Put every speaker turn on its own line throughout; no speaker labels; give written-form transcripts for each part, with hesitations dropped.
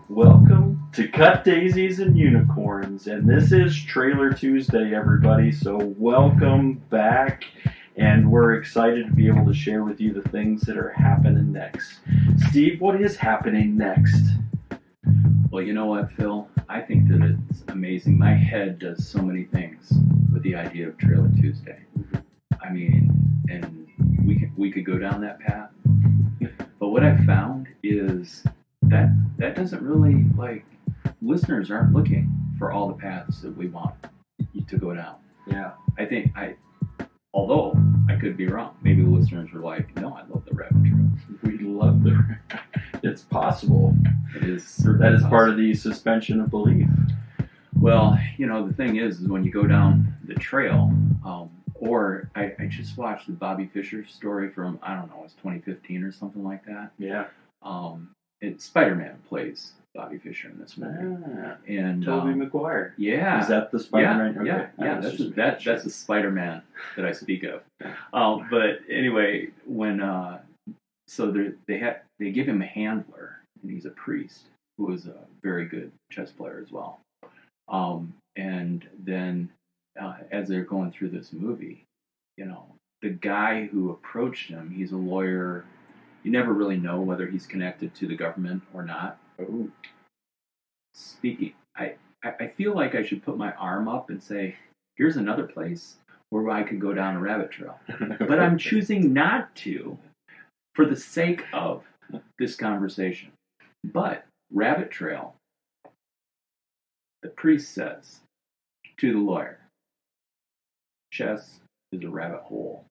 Welcome to Cut Daisies and Unicorns, and this is Trailer Tuesday, everybody, so welcome back, and we're excited to be able to share with you the things that are happening next. Steve, what is happening next?
Well, you know what, Phil? I think that it's amazing. My head does so many things with the idea of Trailer Tuesday. I mean, and we could go down that path, but what I found is that doesn't really, listeners aren't looking for all the paths that we want to go down.
Yeah.
Although I could be wrong. Maybe the listeners were like, no, I love the rabbit trail.
We love it's possible.
It is.
That is part of the suspension of belief.
Well, the thing is when you go down the trail, or I just watched the Bobby Fisher story from, I don't know, it's 2015 or something like that.
Yeah.
SpiderMan plays Bobby Fisher in this movie. And
Tobey Maguire.
Yeah.
Is that the Spider-Man?
Yeah,
okay.
Yeah. That's the Spider-Man that I speak of. But anyway, when so they give him a handler, and he's a priest who is a very good chess player as well. And then as they're going through this movie, the guy who approached him, he's a lawyer. You never really know whether he's connected to the government or not.
Oh.
Speaking, I feel like I should put my arm up and say, here's another place where I could go down a rabbit trail. But I'm choosing not to for the sake of this conversation. But rabbit trail, the priest says to the lawyer, chess is a rabbit hole.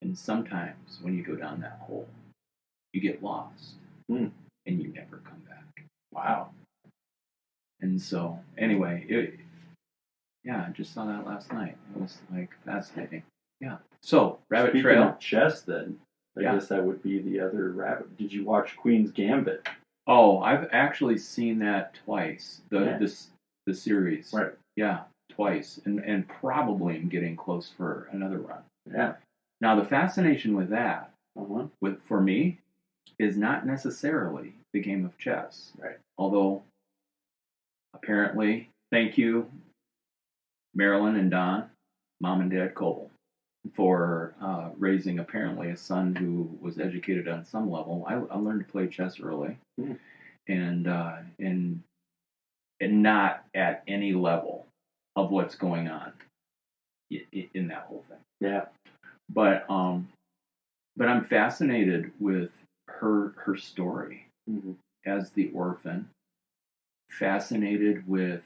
And sometimes when you go down that hole, you get lost and you never come back.
Wow.
And so, anyway, I just saw that last night. It was fascinating. Yeah. So, rabbit
Speaking
trail.
Of chess, then I guess that would be the other rabbit. Did you watch Queen's Gambit?
Oh, I've actually seen that twice. The series.
Right.
Yeah, twice, and probably am getting close for another run.
Yeah.
Now, the fascination with that, for me, is not necessarily the game of chess.
Right.
Although, apparently, thank you, Marilyn and Don, Mom and Dad Coble, for raising, apparently, a son who was educated on some level. I learned to play chess early, and not at any level of what's going on in that whole thing.
Yeah.
But I'm fascinated with her story as the orphan. Fascinated with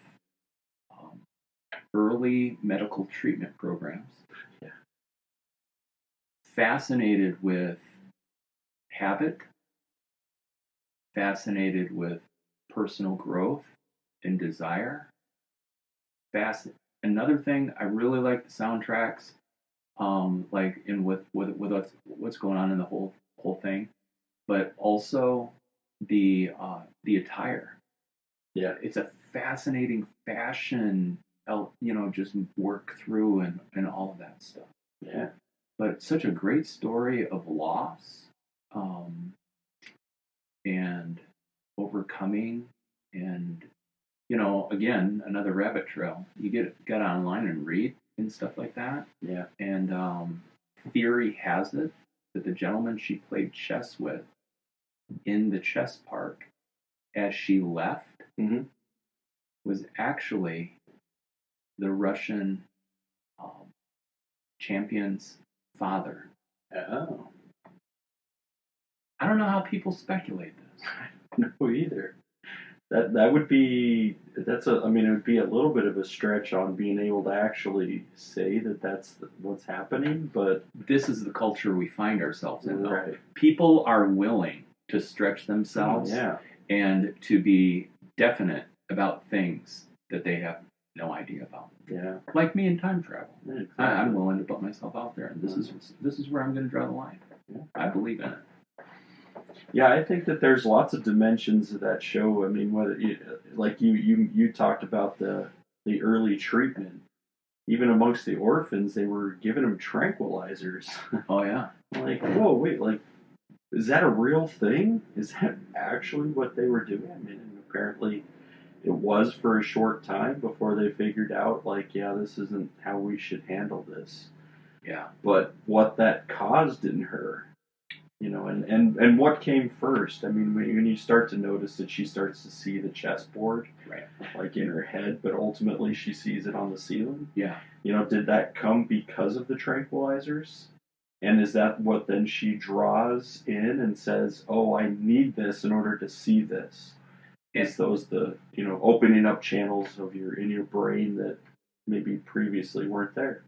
early medical treatment programs.
Yeah.
Fascinated with habit. Fascinated with personal growth and desire. Another thing, I really like the soundtracks. With what's going on in the whole thing, but also the attire.
Yeah,
it's a fascinating fashion, just work through and all of that stuff.
Yeah,
but such a great story of loss, and overcoming, and again, another rabbit trail. You get online and read and stuff like that.
Yeah.
And theory has it that the gentleman she played chess with in the chess park as she left was actually the Russian champion's father.
Oh.
I don't know how people speculate this.
No, either. That would be it would be a little bit of a stretch on being able to actually say that that's what's happening, but
this is the culture we find ourselves in.
Right.
People are willing to stretch themselves and to be definite about things that they have no idea about.
Yeah.
Like me in time travel.
Yeah, exactly.
I'm willing to put myself out there, and this is where I'm going to draw the line.
Yeah.
I believe in it.
Yeah, I think that there's lots of dimensions of that show. I mean, whether you talked about the early treatment, even amongst the orphans, they were giving them tranquilizers.
Oh yeah.
Like, whoa, wait, like is that a real thing? Is that actually what they were doing? I mean, apparently it was for a short time before they figured out, like, yeah, this isn't how we should handle this.
Yeah.
But what that caused in her, and what came first? I mean, when you start to notice that she starts to see the chessboard,
Right.
like in her head, but ultimately she sees it on the ceiling.
Yeah.
Did that come because of the tranquilizers? And is that what then she draws in and says, "Oh, I need this in order to see this"? Is those the opening up channels of in your brain that maybe previously weren't there?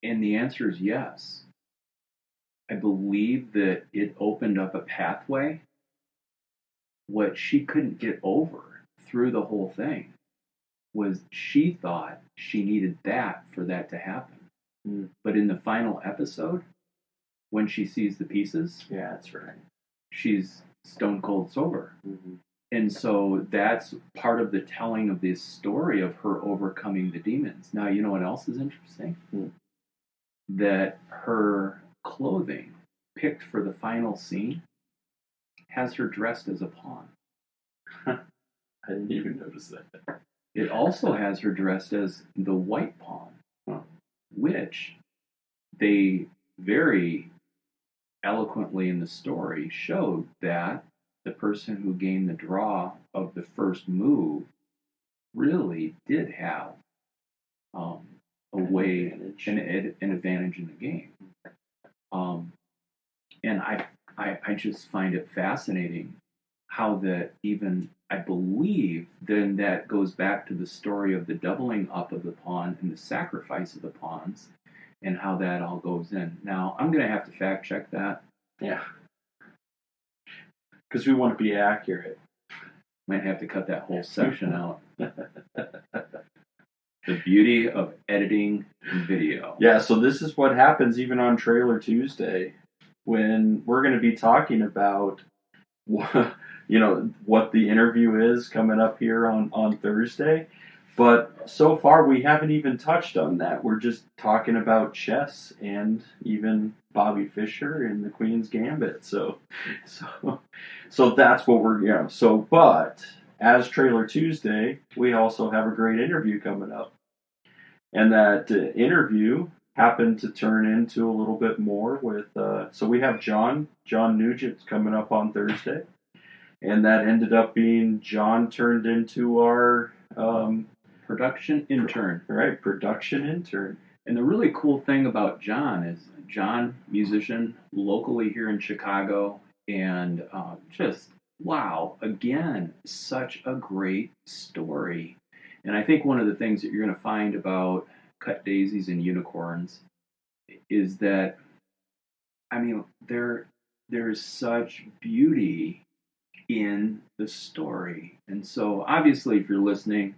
And the answer is yes. I believe that it opened up a pathway. What she couldn't get over through the whole thing was she thought she needed that for that to happen. But in the final episode, when she sees the pieces,
yeah, that's right,
she's stone cold sober.
Mm-hmm.
And so that's part of the telling of this story of her overcoming the demons. Now, you know what else is interesting? That her clothing picked for the final scene has her dressed as a pawn.
I didn't even notice that.
It also has her dressed as the white pawn, which they very eloquently in the story showed that the person who gained the draw of the first move really did have a way, an advantage in the game. And I just find it fascinating how that even, I believe, then that goes back to the story of the doubling up of the pawn and the sacrifice of the pawns and how that all goes in. Now, I'm going to have to fact check that.
Yeah. Because we want to be accurate.
Might have to cut that whole section out. The beauty of editing video.
Yeah, so this is what happens even on Trailer Tuesday when we're going to be talking about what the interview is coming up here on Thursday. But so far we haven't even touched on that. We're just talking about chess and even Bobby Fisher and the Queen's Gambit. So that's what we're but as Trailer Tuesday, we also have a great interview coming up. And that interview happened to turn into a little bit more with, so we have John Nugent coming up on Thursday. And that ended up being John turned into our
production intern.
Right, production intern.
And the really cool thing about John is John, musician, locally here in Chicago, and just, wow, again, such a great story. And I think one of the things that you're going to find about Cut Daisies and Unicorns is that, I mean, there's such beauty in the story. And so, obviously, if you're listening,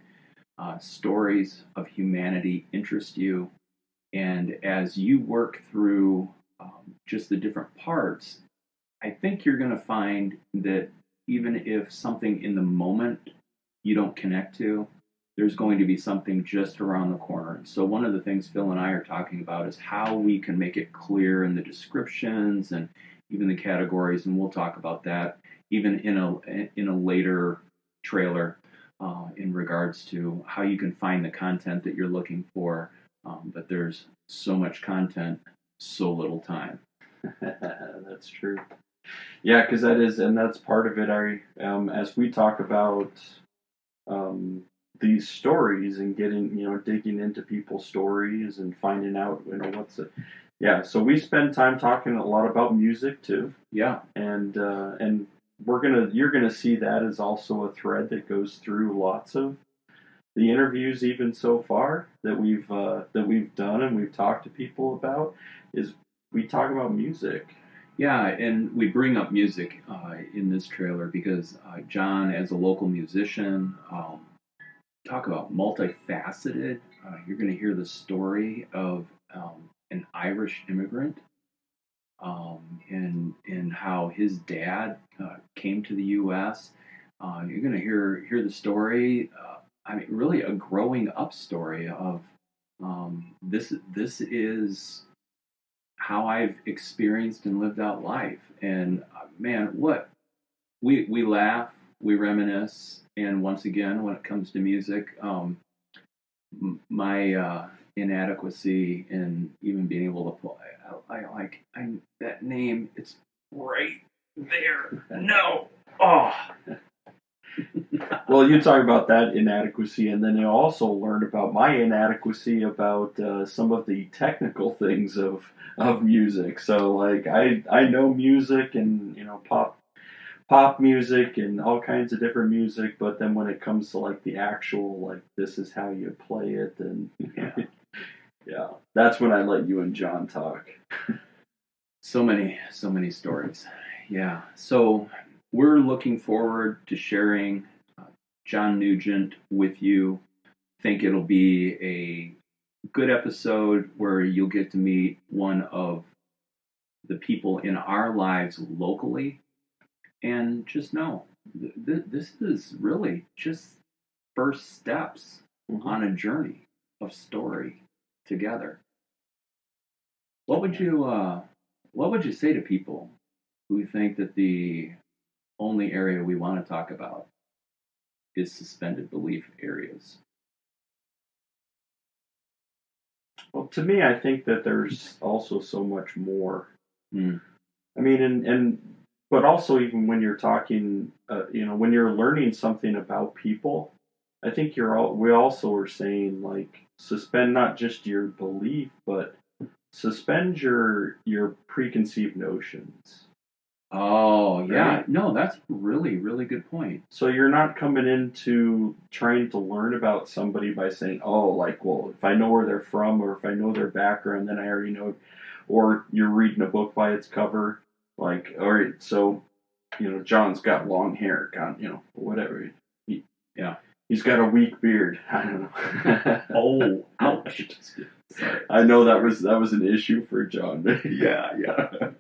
stories of humanity interest you. And as you work through just the different parts, I think you're going to find that even if something in the moment you don't connect to, there's going to be something just around the corner. So one of the things Phil and I are talking about is how we can make it clear in the descriptions and even the categories, and we'll talk about that even in a later trailer in regards to how you can find the content that you're looking for. But there's so much content, so little time.
That's true. Yeah, because that's part of it. As we talk about these stories and getting, digging into people's stories and finding out, what's it. Yeah, so we spend time talking a lot about music too.
Yeah,
and you're gonna see that as also a thread that goes through lots of the interviews, even so far that we've done and we've talked to people about. Is we talk about music.
Yeah, and we bring up music in this trailer because John, as a local musician, talk about multifaceted. You're going to hear the story of an Irish immigrant and how his dad came to the U.S. You're going to hear the story. Really a growing up story of this is how I've experienced and lived out life. And man, what we laugh, we reminisce, and once again, when it comes to music, my inadequacy in even being able to play, I that name. It's right there. No. Oh.
Well, you talk about that inadequacy, and then you also learned about my inadequacy about some of the technical things of music. So, like, I know music and pop music and all kinds of different music, but then when it comes to like the actual like this is how you play it, and yeah, that's when I let you and John talk.
So many stories. Yeah. So we're looking forward to sharing John Nugent with you. Think it'll be a good episode where you'll get to meet one of the people in our lives locally, and just know this is really just first steps on a journey of story together. What would you say to people who think that the only area we want to talk about is suspended belief areas?
Well, to me, I think that there's also so much more. I mean, and but also even when you're talking, when you're learning something about people, I think we also are saying like suspend not just your belief, but suspend your preconceived notions.
Oh, yeah.
Right?
No, that's really, really good point.
So you're not coming into trying to learn about somebody by saying, oh, like, well, if I know where they're from or if I know their background, then I already know. Or you're reading a book by its cover. Like, all right, so, John's got long hair, whatever. He's got a weak beard. I don't know.
Oh, ouch.
Sorry. I know that was an issue for John.
Yeah.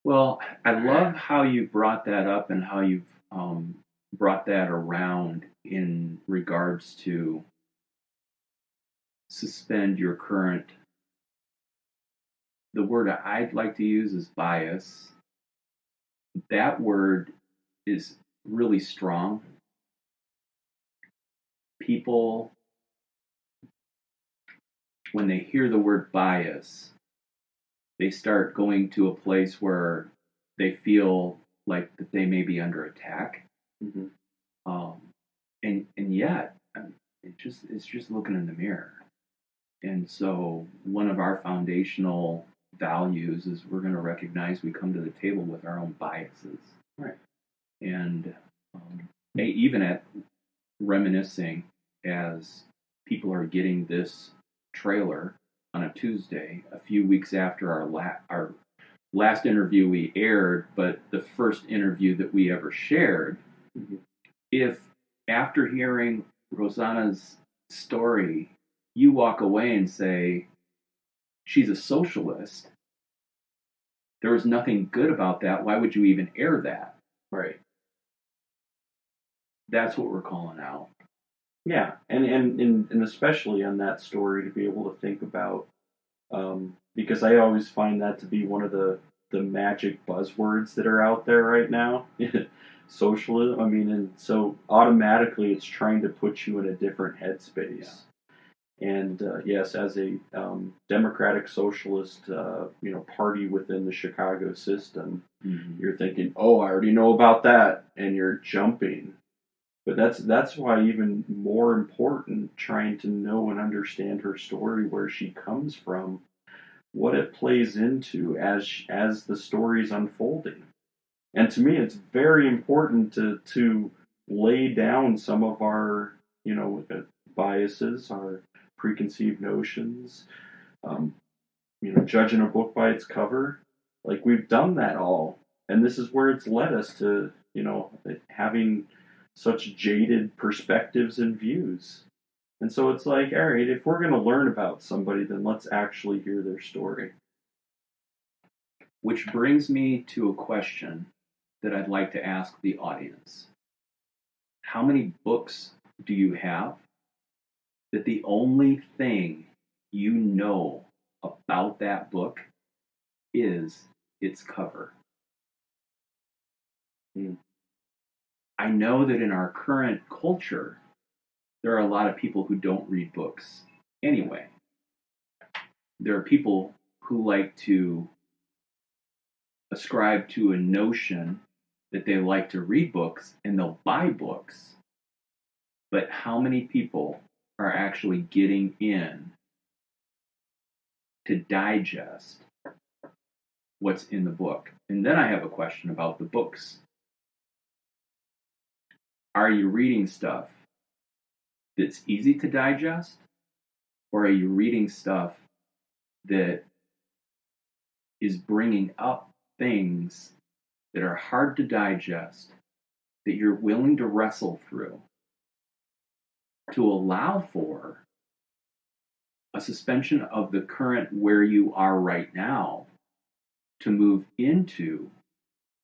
Well, I love how you brought that up and how you've brought that around in regards to suspend your current. The word I'd like to use is bias. That word is really strong. People, when they hear the word bias, they start going to a place where they feel like that they may be under attack.
Mm-hmm.
And yet, it's just looking in the mirror. And so one of our foundational values is we're going to recognize we come to the table with our own biases.
Right.
And even at reminiscing as people are getting this trailer on a Tuesday, a few weeks after our last interview we aired, but the first interview that we ever shared, if after hearing Rosanna's story, you walk away and say, she's a socialist, there was nothing good about that, why would you even air that?
Right.
That's what we're calling out.
Yeah, and especially on that story to be able to think about, because I always find that to be one of the magic buzzwords that are out there right now. Socialism. I mean, and so automatically it's trying to put you in a different headspace. Yeah. And yes, as a democratic socialist, party within the Chicago system, you're thinking, oh, I already know about that, and you're jumping. But that's why even more important trying to know and understand her story, where she comes from, what it plays into as the story's unfolding. And to me, it's very important to lay down some of our biases, our preconceived notions. Judging a book by its cover, like we've done that all, and this is where it's led us to having such jaded perspectives and views. And so it's like, all right, if we're going to learn about somebody, then let's actually hear their story.
Which brings me to a question that I'd like to ask the audience. How many books do you have that the only thing you know about that book is its cover.
Mm.
I know that in our current culture, there are a lot of people who don't read books anyway. There are people who like to ascribe to a notion that they like to read books and they'll buy books. But how many people are actually getting in to digest what's in the book? And then I have a question about the books. Are you reading stuff that's easy to digest? Or are you reading stuff that is bringing up things that are hard to digest, that you're willing to wrestle through, to allow for a suspension of the current where you are right now to move into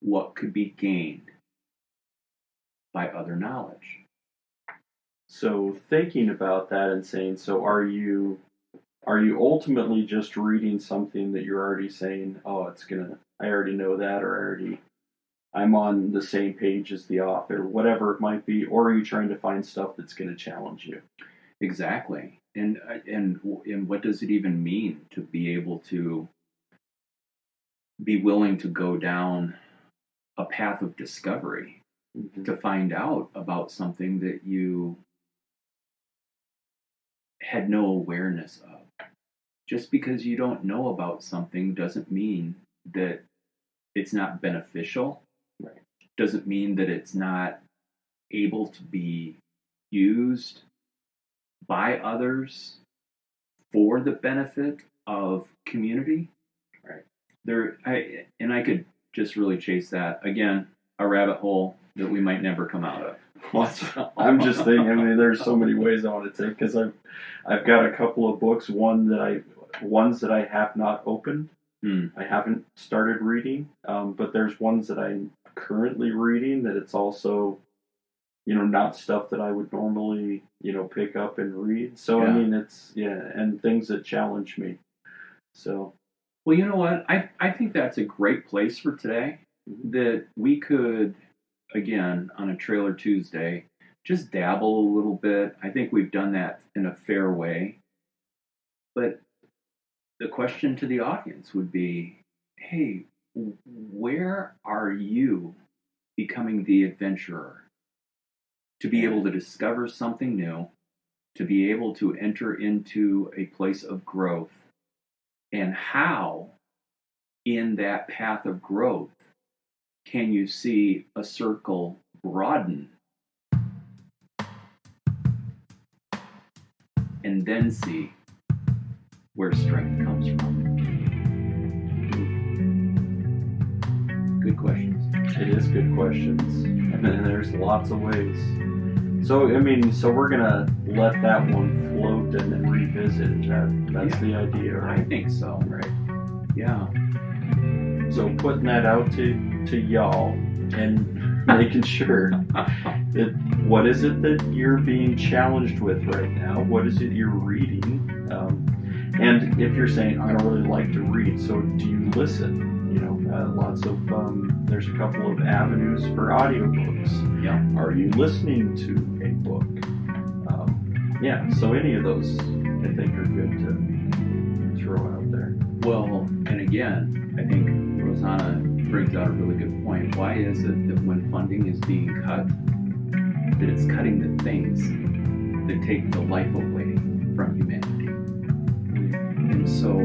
what could be gained by other knowledge?
So thinking about that and saying, so are you ultimately just reading something that you're already saying, oh, I already know that, or I'm on the same page as the author, whatever it might be, or are you trying to find stuff that's going to challenge you?
Exactly. And what does it even mean to be able to be willing to go down a path of discovery, to find out about something that you had no awareness of? Just because you don't know about something doesn't mean that it's not beneficial.
Right.
Doesn't mean that it's not able to be used by others for the benefit of community.
Right.
I could just really chase that. Again, a rabbit hole that we might never come out of.
I'm just thinking, I mean, there's so many ways I want to take, because I've got a couple of books, ones that I have not opened. I haven't started reading, but there's ones that I'm currently reading that it's also, not stuff that I would normally, pick up and read. So,
Yeah.
I mean, and things that challenge me. So.
Well, you know what? I think that's a great place for today, that we could, again, on a Trailer Tuesday, just dabble a little bit. I think we've done that in a fair way. But the question to the audience would be, hey, where are you becoming the adventurer? To be able to discover something new, to be able to enter into a place of growth, and how in that path of growth can you see a circle broaden and then see where strength comes from? Good questions.
It is good questions. And then there's lots of ways. So, I mean, we're going to let that one float and then revisit. That's the idea, right?
I think so.
Right.
Yeah.
So putting that out to y'all and making sure that what is it that you're being challenged with right now? What is it you're reading? And if you're saying, I don't really like to read, so do you listen? Lots of, there's a couple of avenues for audiobooks.
Yeah.
Are you listening to a book? So any of those I think are good to throw out there.
Well, and again, I think Rosanna brings out a really good point. Why is it that when funding is being cut, that it's cutting the things that take the life away from humanity? And so,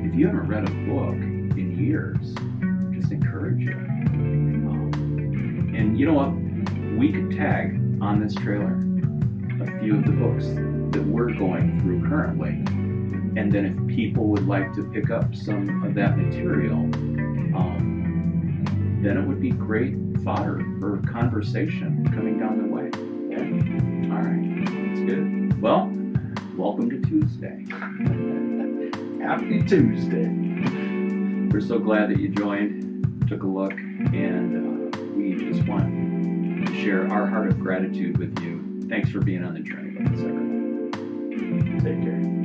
if you haven't read a book in years, just encourage you. And you know what? We could tag on this trailer a few of the books that we're going through currently. And then if people would like to pick up some of that material, then it would be great fodder for conversation coming down the way. Yeah. All right. That's good. Well, welcome to Tuesday.
Happy Tuesday.
We're so glad that you joined, took a look, and we just want to share our heart of gratitude with you. Thanks for being on the journey with us, everyone.
Take care.